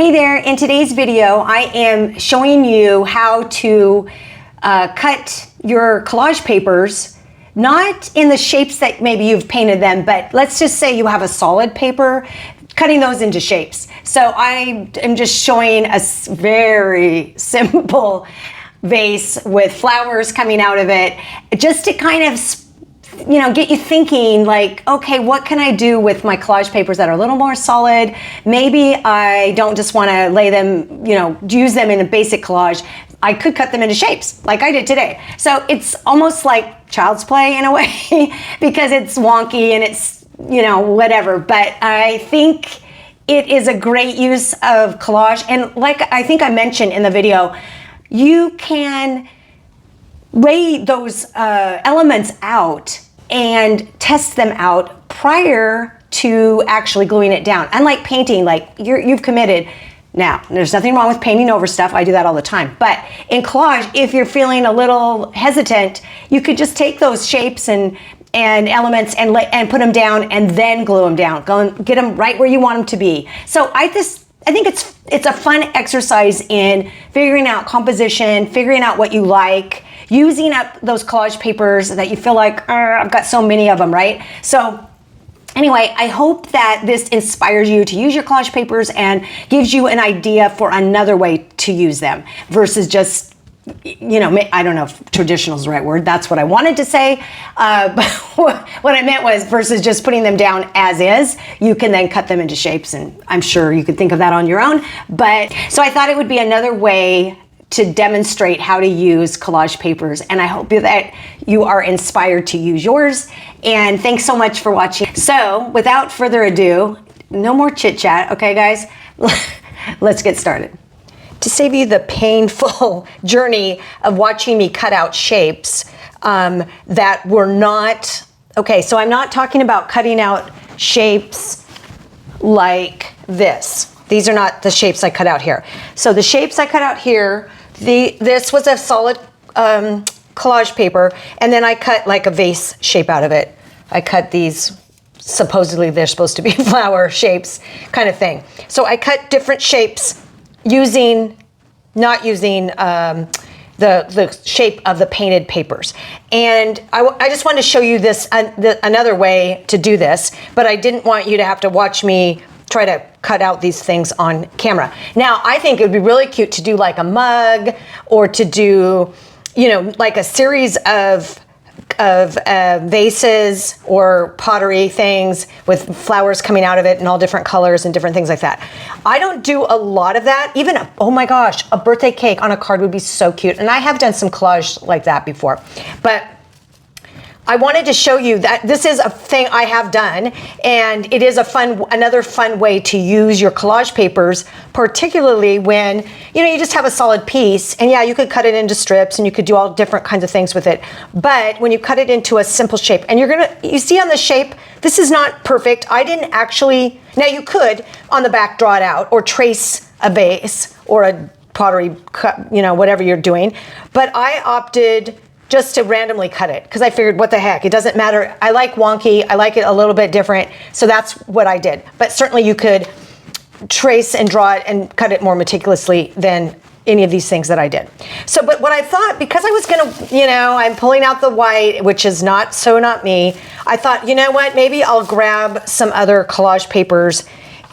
Hey there, in today's video I am showing you how to cut your collage papers, not in the shapes that maybe you've painted them, but let's just say you have a solid paper, cutting those into shapes. So I am just showing a very simple vase with flowers coming out of it, just to kind of get you thinking like, okay, what can I do with my collage papers that are a little more solid? Maybe I don't just want to lay them, use them in a basic collage. I could cut them into shapes like I did today. So it's almost like child's play in a way because it's wonky and it's, whatever. But I think it is a great use of collage. And like I think I mentioned in the video, you can lay those elements out and test them out prior to actually gluing it down. Unlike painting, like you've committed. Now, there's nothing wrong with painting over stuff. I do that all the time. But in collage, if you're feeling a little hesitant, you could just take those shapes and elements and put them down and then glue them down. Go and get them right where you want them to be. So I think it's a fun exercise in figuring out composition, figuring out what you like, using up those collage papers that you feel like, I've got so many of them, right? So anyway, I hope that this inspires you to use your collage papers and gives you an idea for another way to use them versus just, I don't know if traditional is the right word. That's what I wanted to say. But what I meant was versus just putting them down as is, you can then cut them into shapes. And I'm sure you could think of that on your own. But so I thought it would be another way to demonstrate how to use collage papers. And I hope that you are inspired to use yours. And thanks so much for watching. So without further ado, no more chit chat. Okay, guys, let's get started. To save you the painful journey of watching me cut out shapes that were not, okay, so I'm not talking about cutting out shapes like this. These are not the shapes I cut out here. So the shapes I cut out here, this was a solid collage paper, and then I cut like a vase shape out of it. I cut these, supposedly they're supposed to be flower shapes kind of thing. So I cut different shapes not using the shape of the painted papers. And I just wanted to show you this, another way to do this, but I didn't want you to have to watch me try to cut out these things on camera. Now, I think it would be really cute to do like a mug or to do, like a series of vases or pottery things with flowers coming out of it and all different colors and different things like that. I don't do a lot of that. Even, oh my gosh, a birthday cake on a card would be so cute. And I have done some collage like that before. But I wanted to show you that this is a thing I have done, and it is another fun way to use your collage papers, particularly when, you just have a solid piece, and yeah, you could cut it into strips and you could do all different kinds of things with it. But when you cut it into a simple shape, and you see on the shape, this is not perfect. I didn't actually, now you could on the back draw it out or trace a vase or a pottery cut, whatever you're doing. But I opted just to randomly cut it because I figured, what the heck, it doesn't matter. I like wonky, I like it a little bit different, so that's what I did. But certainly you could trace and draw it and cut it more meticulously than any of these things that I did. So, but what I thought, because I was gonna, I'm pulling out the white, which is not me, I thought, what, maybe I'll grab some other collage papers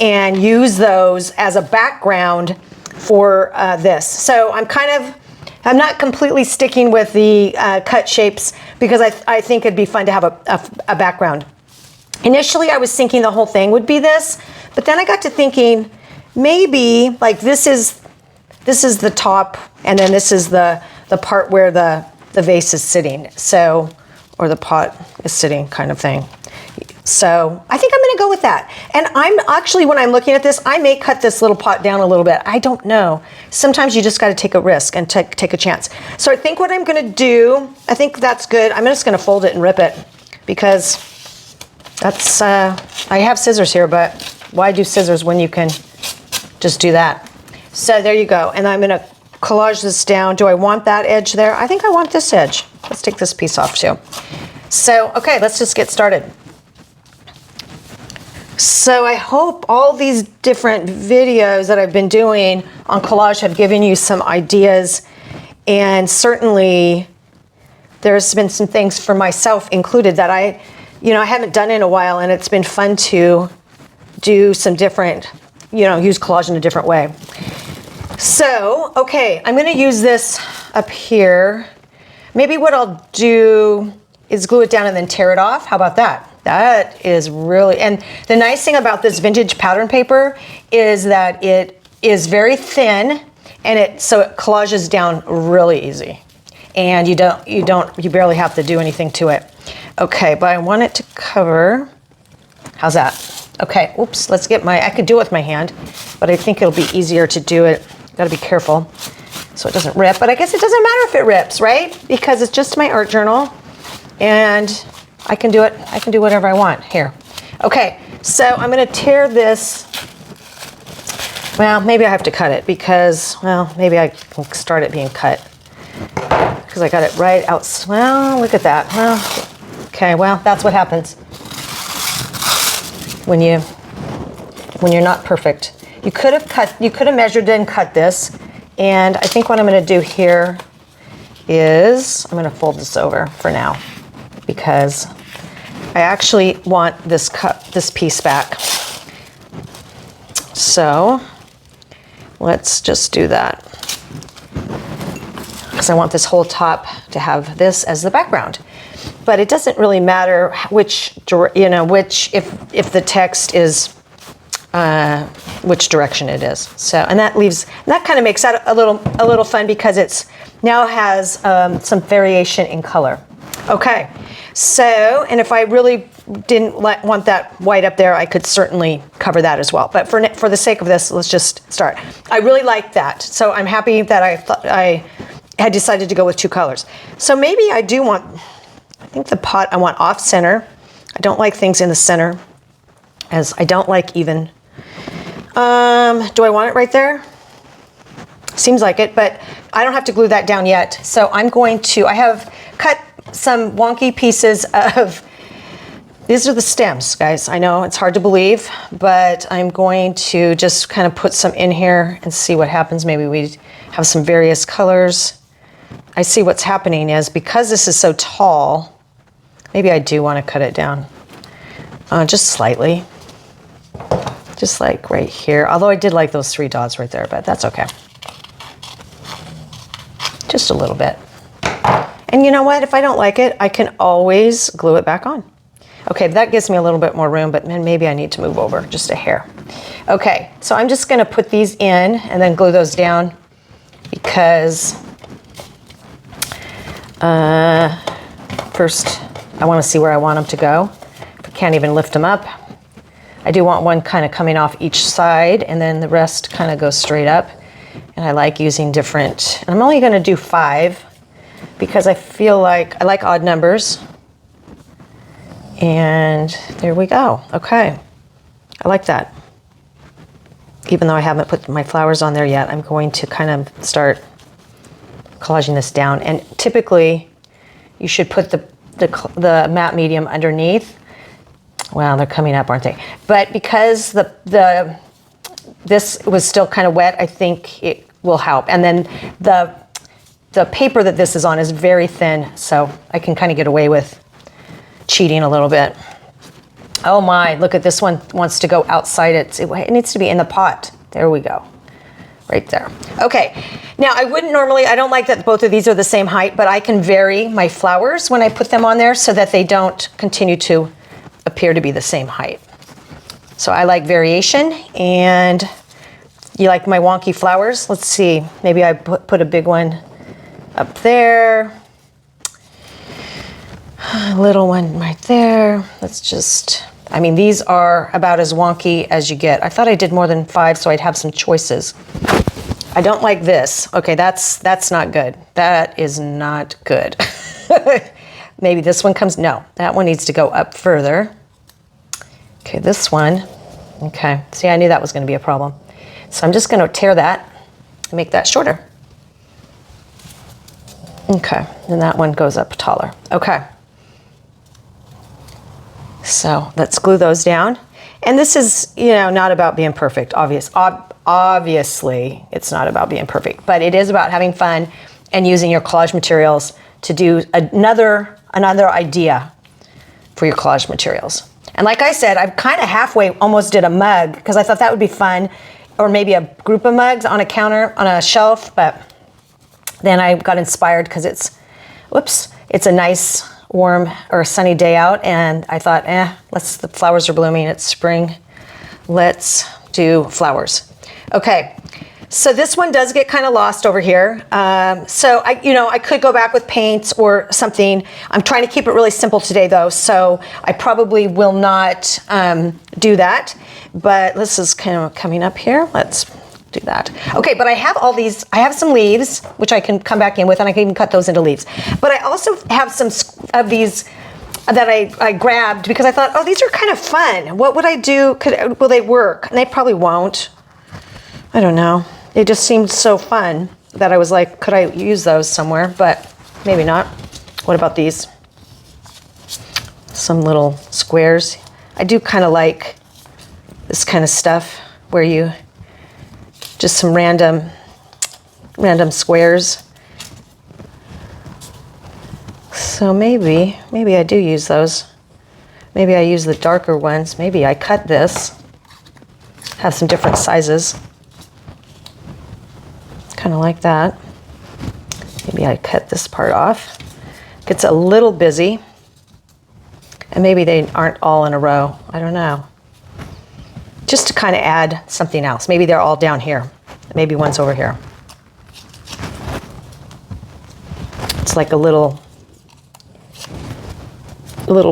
and use those as a background for this. So I'm not completely sticking with the cut shapes because I think it'd be fun to have a background. Initially, I was thinking the whole thing would be this, but then I got to thinking maybe like this is the top, and then this is the part where the vase is sitting, so, or the pot is sitting kind of thing. So I think I'm gonna go with that. And I'm actually, when I'm looking at this, I may cut this little pot down a little bit. I don't know. Sometimes you just gotta take a risk and take a chance. So I think what I'm gonna do, I think that's good. I'm just gonna fold it and rip it because that's, I have scissors here, but why do scissors when you can just do that? So there you go. And I'm gonna collage this down. Do I want that edge there? I think I want this edge. Let's take this piece off too. So, okay, let's just get started. So I hope all these different videos that I've been doing on collage have given you some ideas, and certainly there's been some things for myself included that I haven't done in a while, and it's been fun to do some different, use collage in a different way. So, okay, I'm going to use this up here. Maybe what I'll do is glue it down and then tear it off. How about that? That is really, and the nice thing about this vintage pattern paper is that it is very thin, and so it collages down really easy. And you barely have to do anything to it. Okay, but I want it to cover. How's that? Okay, oops, I could do it with my hand, but I think it'll be easier to do it. Gotta be careful so it doesn't rip, but I guess it doesn't matter if it rips, right? Because it's just my art journal, and I can do it. I can do whatever I want here. Okay, so I'm gonna tear this. Well, maybe I have to cut it because, well, maybe I can start it being cut because I got it right out. Well, look at that. Well, okay, well, that's what happens when you're not perfect. You could have measured and cut this, and I think what I'm gonna do here is I'm gonna fold this over for now because I actually want this piece back. So let's just do that because I want this whole top to have this as the background. But it doesn't really matter if the text is which direction it is. So, and that kind of makes that a little fun because it's now has some variation in color. Okay, so, and if I really didn't want that white up there, I could certainly cover that as well. But for the sake of this, let's just start. I really like that. So I'm happy that I had decided to go with two colors. So maybe I think the pot I want off center. I don't like things in the center, as I don't like even. Do I want it right there? Seems like it, but I don't have to glue that down yet. So I have cut some wonky pieces of, these are the stems, guys. I know it's hard to believe, but I'm going to just kind of put some in here and see what happens. Maybe we have some various colors. I see what's happening is because this is so tall, maybe I do want to cut it down just slightly. Just like right here. Although I did like those 3 dots right there, but that's okay. Just a little bit. And you know what? If I don't like it, I can always glue it back on. Okay, that gives me a little bit more room, but then maybe I need to move over just a hair. Okay, so I'm just gonna put these in and then glue those down because first I wanna see where I want them to go. If I can't even lift them up. I do want one kind of coming off each side and then the rest kind of goes straight up. And I like using different, and I'm only gonna do 5 because I feel like I like odd numbers. And there we go. Okay, I like that. Even though I haven't put my flowers on there yet, I'm going to kind of start collaging this down. And typically, you should put the matte medium underneath. Well, they're coming up, aren't they? But because this was still kind of wet, I think it will help. And then the paper that this is on is very thin, so I can kind of get away with cheating a little bit. Oh my, look at this one wants to go outside it. It needs to be in the pot. There we go. Right there. Okay, now I don't like that both of these are the same height, but I can vary my flowers when I put them on there so that they don't continue to appear to be the same height. So I like variation, and you like my wonky flowers? Let's see, maybe I put a big one up there. A little one right there. Let's just, I mean, these are about as wonky as you get. I thought I did more than 5, so I'd have some choices. I don't like this. Okay, that's not good. That is not good. Maybe this one comes, no, that one needs to go up further. Okay, this one, okay. See, I knew that was gonna be a problem. So I'm just gonna tear that and make that shorter. Okay, and that one goes up taller. Okay. So let's glue those down. And this is, you know, not about being perfect, obviously it's not about being perfect, but it is about having fun and using your collage materials to do another idea for your collage materials. And like I said, I've kind of halfway almost did a mug because I thought that would be fun, or maybe a group of mugs on a counter, on a shelf, but then I got inspired because it's a nice warm or sunny day out, and I thought, the flowers are blooming, it's spring, let's do flowers. Okay, so this one does get kind of lost over here. So I could go back with paints or something. I'm trying to keep it really simple today though, so I probably will not do that, but this is kind of coming up here. Let's do that. Okay, but I have all these, I have some leaves, which I can come back in with, and I can even cut those into leaves. But I also have some of these that I grabbed because I thought, oh, these are kind of fun. What would I do? Will they work? And they probably won't. I don't know. It just seemed so fun that I was like, could I use those somewhere? But maybe not. What about these? Some little squares. I do kind of like this kind of stuff where you just some random squares. So maybe I do use those. Maybe I use the darker ones. Maybe I cut this. Have some different sizes. Kind of like that. Maybe I cut this part off. Gets a little busy. And maybe they aren't all in a row. I don't know. Just to kind of add something else. Maybe they're all down here. Maybe one's over here. It's like a little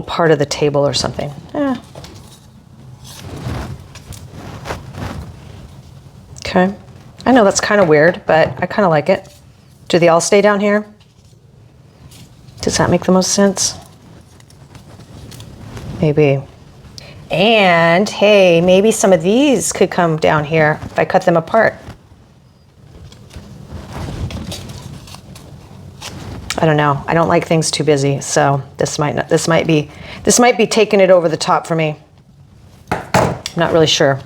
part of the table or something. Okay. I know that's kind of weird, but I kind of like it. Do they all stay down here? Does that make the most sense? Maybe. And hey, maybe some of these could come down here if I cut them apart. I don't know. I don't like things too busy, so this might be taking it over the top for me. I'm not really sure.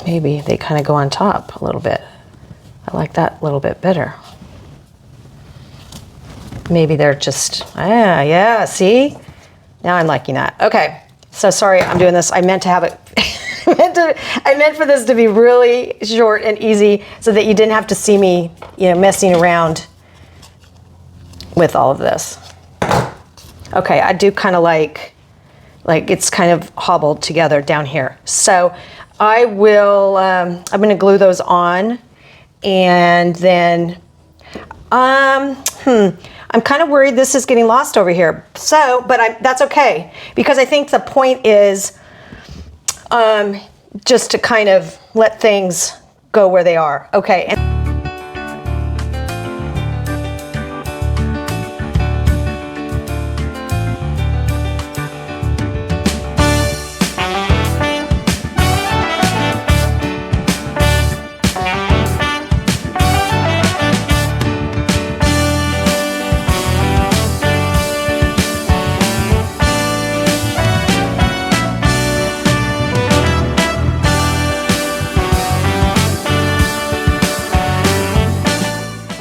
Maybe they kind of go on top a little bit. I like that a little bit better. Maybe they're just, yeah, see? Now I'm liking that. Okay, so sorry I'm doing this. I meant to have it, I meant for this to be really short and easy so that you didn't have to see me, messing around with all of this. Okay, I do kind of like it's kind of hobbled together down here. So I will, I'm gonna glue those on, and then, I'm kind of worried this is getting lost over here. So, but that's okay, because I think the point is just to kind of let things go where they are. Okay.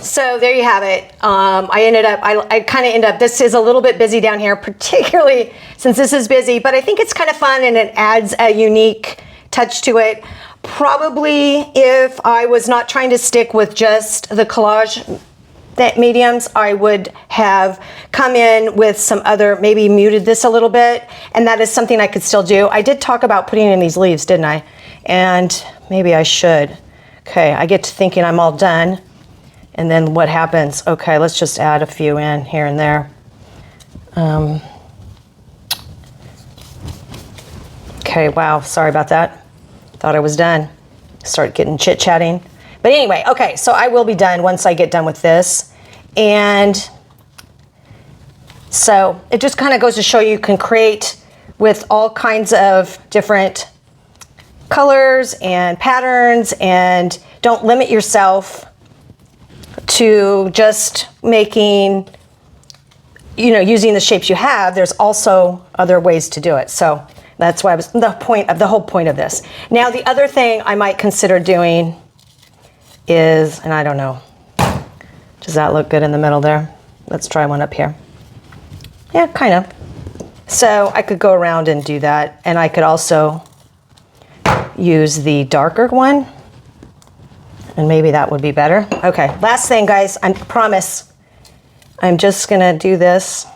So there you have it. I kind of end up, this is a little bit busy down here, particularly since this is busy, but I think it's kind of fun and it adds a unique touch to it. Probably if I was not trying to stick with just the collage mediums, I would have come in with some other, maybe muted this a little bit, and that is something I could still do. I did talk about putting in these leaves, didn't I? And maybe I should. Okay, I get to thinking I'm all done. And then what happens? Okay, let's just add a few in here and there. Okay, wow, sorry about that. Thought I was done. Start getting chit-chatting. But anyway, okay, so I will be done once I get done with this. And so it just kind of goes to show you can create with all kinds of different colors and patterns, and don't limit yourself to just making, using the shapes you have, there's also other ways to do it. So that's why the whole point of this. Now, the other thing I might consider doing is, and I don't know, does that look good in the middle there? Let's try one up here. Yeah, kind of. So I could go around and do that, and I could also use the darker one, and maybe that would be better. Okay, last thing, guys, I promise I'm just gonna do this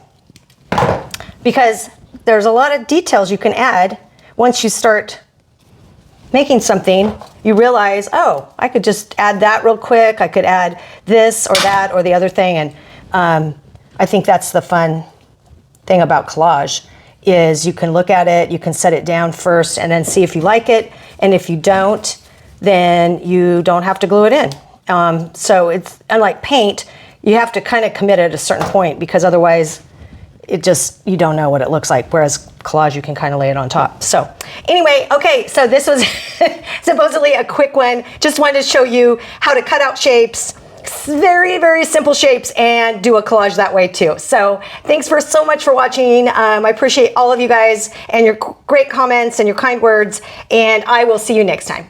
because there's a lot of details you can add once you start making something. You realize, oh, I could just add that real quick. I could add this or that or the other thing. And I think that's the fun thing about collage is you can look at it, you can set it down first and then see if you like it. And if you don't, then you don't have to glue it in. So it's unlike paint, you have to kind of commit at a certain point because otherwise you don't know what it looks like. Whereas collage, you can kind of lay it on top. So anyway, okay, so this was supposedly a quick one. Just wanted to show you how to cut out shapes, very, very simple shapes, and do a collage that way too. So thanks so much for watching. I appreciate all of you guys and your great comments and your kind words, and I will see you next time.